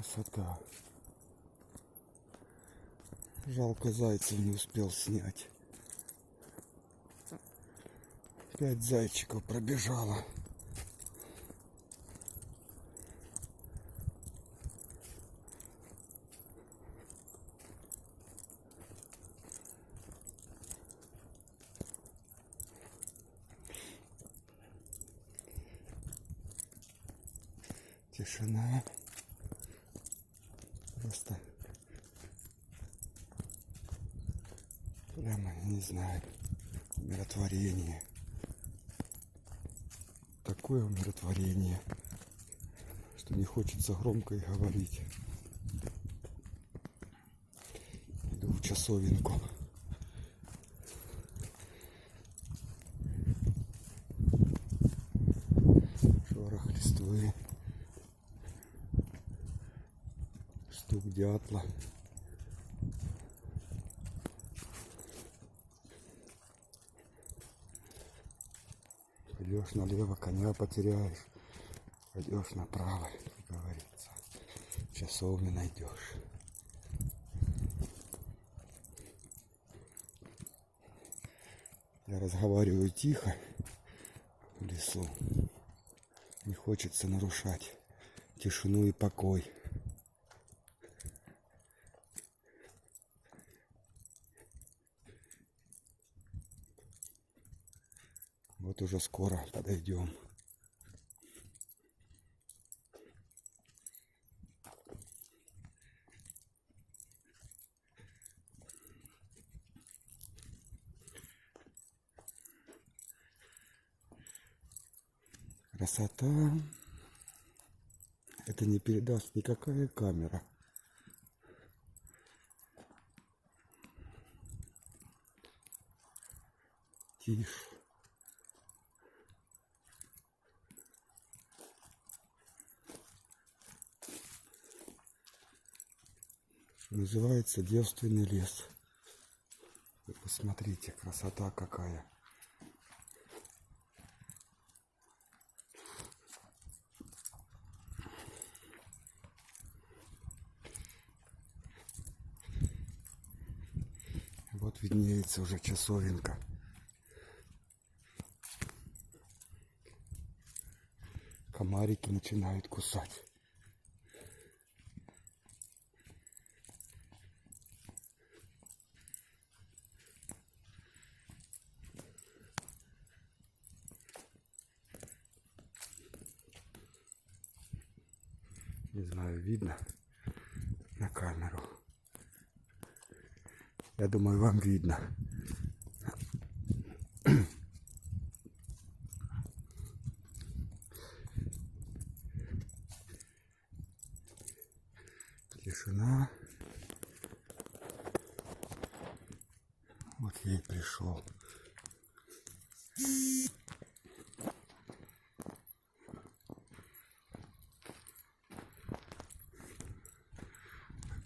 Красота. Жалко, зайцев не успел снять. 5 зайчиков пробежало. Тишина. Просто прямо, не знаю, умиротворение. Такое умиротворение, что не хочется громко и говорить. Иду в часовенку. Шорох листвы. Стук дятла. Пойдешь налево, коня потеряешь. Пойдешь направо, как говорится. Часовню найдешь. Я разговариваю тихо в лесу. Не хочется нарушать тишину и покой. Вот уже скоро подойдем. Красота. Это не передаст никакая камера. Тише. Называется девственный лес. Вы посмотрите, красота какая. Вот виднеется уже часовенка. Комарики начинают кусать. Не знаю, видно на камеру. Я думаю, вам видно. Тишина. Вот я и пришел.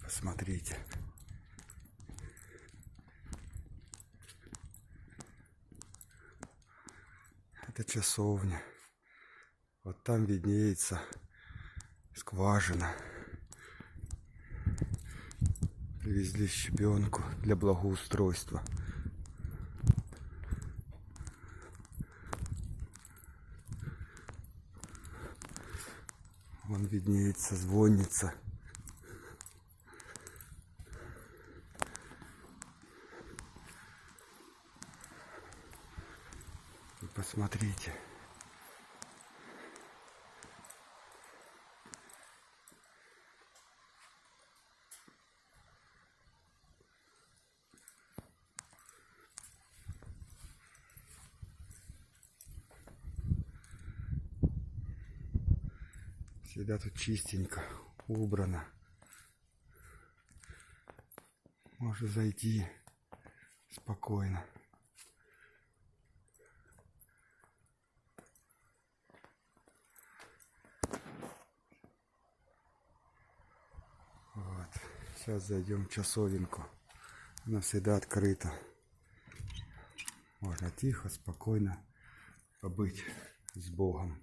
Посмотрите. Это часовня. Вот там виднеется скважина. Привезли щебенку для благоустройства. Вон виднеется звонница. И посмотрите. Всегда тут чистенько, убрано. Можно зайти спокойно. Вот. Сейчас зайдем в часовенку. Она всегда открыта. Можно тихо, спокойно побыть с Богом.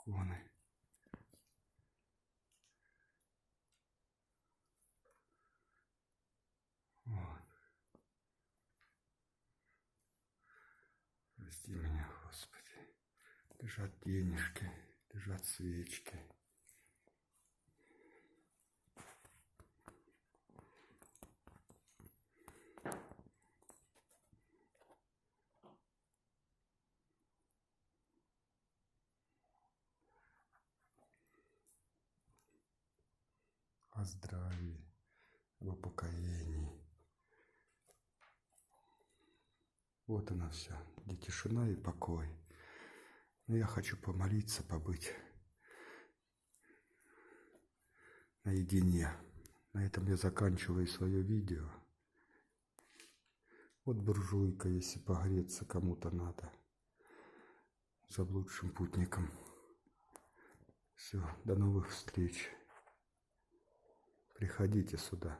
иконы. Вот. Прости меня, Господи. Лежат денежки, лежат свечки. О здравии, об упокоении. Вот она вся, где тишина и покой. Но я хочу помолиться, побыть наедине. На этом я заканчиваю свое видео. Вот буржуйка, если погреться кому-то надо. Заблудшим путникам. Все, до новых встреч. Приходите сюда.